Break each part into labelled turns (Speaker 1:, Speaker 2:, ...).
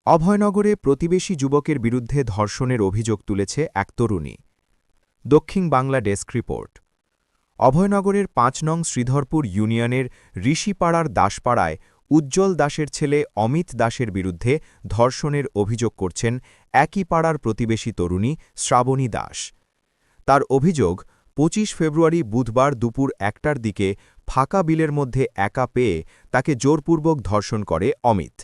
Speaker 1: অভয়নগরে প্রতিবেশী যুবকের বিরুদ্ধে ধর্ষণের অভিযোগ তুলেছে এক তরুণী। দক্ষিণ বাংলা ডেস্ক রিপোর্ট। অভয়নগরের ৫ নং শ্রীধরপুর ইউনিয়নের ঋষিপাড়ার দাসপাড়ায় উজ্জ্বল দাসের ছেলে অমিত দাসের বিরুদ্ধে ধর্ষণের অভিযোগ করছেন একই পাড়ার প্রতিবেশী তরুণী শ্রাবণী দাস। তার অভিযোগ, ২৫ ফেব্রুয়ারি বুধবার দুপুর ১টার দিকে ফাঁকা বিলের মধ্যে একা পেয়ে তাকে জোরপূর্বক ধর্ষণ করে অমিত।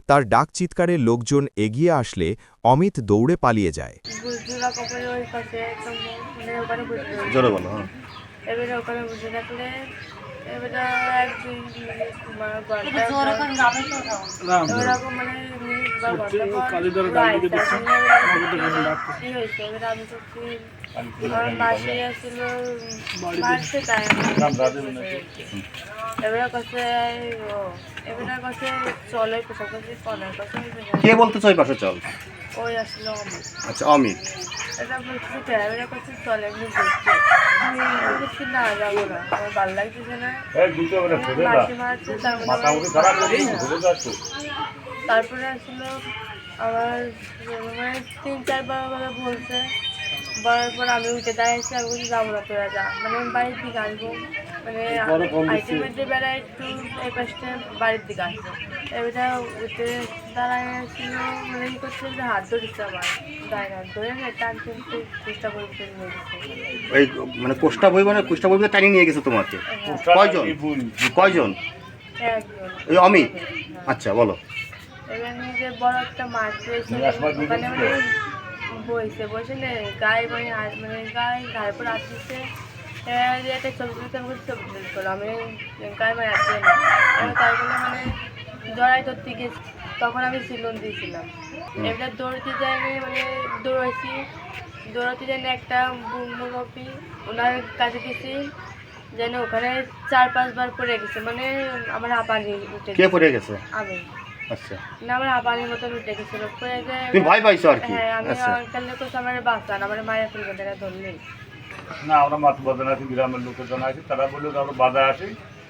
Speaker 1: তার ডাক চিৎকারে লোকজন এগিয়ে আসলে অমিত দৌড়ে পালিয়ে যায়।
Speaker 2: এবারে ওখানে বসে থাকলে এবারে ওরকম মানে মিনিট বা ঘন্টা কি হয়েছে এবারে আমি সত্যি আমার মাসে আসছিল মাসে তাই এবারে কাছে এবারে কাছে চলে পোশাক কাছে কনার কাছে
Speaker 3: কে বলতে চাই পাশে চল?
Speaker 2: ওই আসলো অমিত।
Speaker 3: আচ্ছা, অমিত।
Speaker 2: এটা বলছি ক্যামেরা কাছে চলে এমনি দেখতে বলছি না যাবো না আমার ভালো লাগতেছে না মাসি মারছে তারপরে আসলো আমার মানে ৩-৪ বার বলছে বলার পর আমি উঠে দাঁড়িয়েছি আমি বলছি যাবো না তোরা যা মানে আমি বাড়ির দিকে আসবো মানে আইটেমের বেলা একটু এই পাশটা বাড়ির দিকে আসবো এবারে উঠে দাঁড়াইছিল মানে ই করছে যে হাত ধরেছে আমার গায়ে হাত ধরে টান কিন্তু চেষ্টা করে নিয়ে গেছে
Speaker 3: ওই মানে কোষ্টা বই মানে কোষ্টা বই টানিয়ে নিয়ে গেছে তোমাকে? কয়জন কয়জন?
Speaker 2: একজন
Speaker 3: ওই অমিত। আচ্ছা, বলো।
Speaker 2: এবার নিজে বড় একটা মাছ রয়েছে ওখানে মানে বইছে বসে নে গায়ে মানে গায়ে গায়ের পর আসছে একটা ছবি তুলতে আমি ছবি তুলতে করলো আমি গায়ে মানে আসছে না তারপরে মানে জড়াই ধরতে গেছি তখন আমি সিলন দিয়েছিলাম এবার দৌড়তে যাইনি মানে দৌড়াতে যাইনি একটা মুরব্বী ওনার কাছে গেছি যেন ওখানে ৪-৫ বার পড়ে গেছে মানে আমার হাঁপানি উঠে
Speaker 3: পড়ে গেছে?
Speaker 2: আমি।
Speaker 3: আচ্ছা,
Speaker 2: না আমার হাঁপানির মতন উঠে গেছিল পড়ে যায়।
Speaker 3: তুমি ভয় পাইছো আর কি?
Speaker 2: হ্যাঁ আমি কালকে তো আমার বাঁচান আমার মায়ের ফেলবে তারা ধরলেই
Speaker 4: না আমরা মাত্র জানাইছি গ্রামের লোকে জানাইছি তারা বললো আমরা বাধা আসি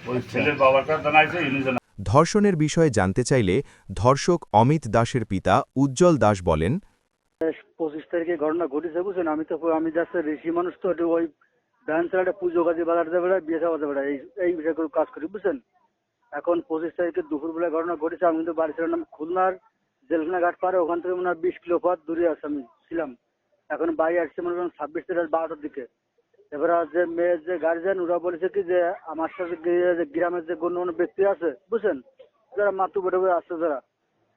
Speaker 4: ওই ছেলের বাবাটা জানাইছে ইনি জানা।
Speaker 1: ধর্ষণের বিষয়ে জানতে চাইলে ধর্ষক অমিত দাসের পিতা উজ্জ্বল দাস বলেন,
Speaker 5: ২৫ তারিখে ঘটনা ঘটেছে বুঝছেন। আমি যাচ্ছে ঋষি মানুষ তো ওই ভ্যান চালাটা পুজো কাজে বাজার যাবে বিয়ে খাওয়া যাবে এই বিষয়ে করে কাজ করি বুঝছেন। এখন ২৫ তারিখে দুপুরবেলায় ঘটনা ঘটেছে। আমি কিন্তু বাড়ি ছিলাম খুলনার জেলখানা ঘাট পারে ওখান থেকে মনে হয় ২০ কিলো পথ দূরে আছে আমি ছিলাম। এখন বাড়ি আসছে মনে করেন ২৬ তারিখ ১২টার দিকে। এবার যে মেয়ের যে গার্জিয়ান ওরা বলেছে কি যে আমার সাথে গ্রামের যে গণ্যমান্য ব্যক্তি আছে বুঝছেন যারা মাতু বেটে আসছে যারা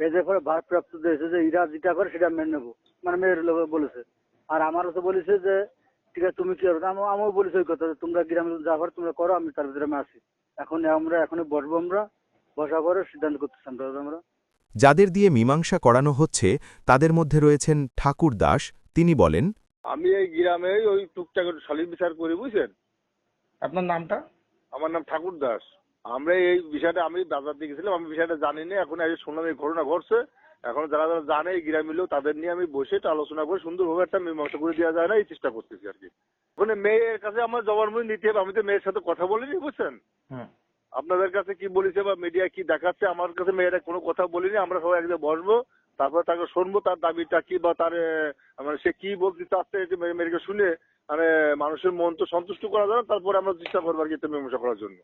Speaker 5: এদের পরে ভারপ্রাপ্ত দিয়েছে যে ইরা যেটা করে সেটা মেনে নেবো মানে মেয়ের লোক বলেছে। আর আমারও তো বলেছে যে ঠিক আছে তুমি কি করবে আমিও বলেছি ওই কথা তোমরা গ্রামে যা করো তোমরা করো আমি তার ভিতরে আমি আসি। আমরা এখনই বসবো আমরা বসা করে সিদ্ধান্ত করতেছি আমরা।
Speaker 1: যাদের দিয়ে মীমাংসা করানো হচ্ছে তাদের মধ্যে রয়েছেন ঠাকুর দাস। তিনি বলেন,
Speaker 6: আমি এই গ্রামে ওই টুকটাক শালীন বিচার করি বুঝছেন।
Speaker 7: আপনার নামটা?
Speaker 6: আমার নাম ঠাকুর দাস। আমরা এই বিষয়টা আমি বাজার দিয়ে গেছিলাম আমি বিষয়টা জানি না এখন এই শুনলাম এই ঘটনা ঘটছে এখন যারা যারা জানে এই গ্রামের লোক তাদের নিয়ে আমি বসে একটা আলোচনা করে সুন্দরভাবে একটা মীমাংসা করে দেওয়া যায় না এই চেষ্টা করতেছি আর কি। ওখানে মেয়ের কাছে আমার জবানবন্দি নিতে হবে আমি তো মেয়ের সাথে কথা বলিনি বুঝছেন। আপনাদের কাছে কি বলেছে বা মিডিয়া কি দেখাচ্ছে আমার কাছে মেয়েরা কোনো কথা বলিনি। আমরা সবাই একদম বসবো তারপরে তাকে শুনবো তার দাবিটা কি বা তার মানে সে কি বলতে চাচ্ছে মেয়েকে শুনে মানে মানুষের মন তো সন্তুষ্ট করা যায় না তারপরে আমরা চেষ্টা করবো আর কি মীমাংসা করার জন্য।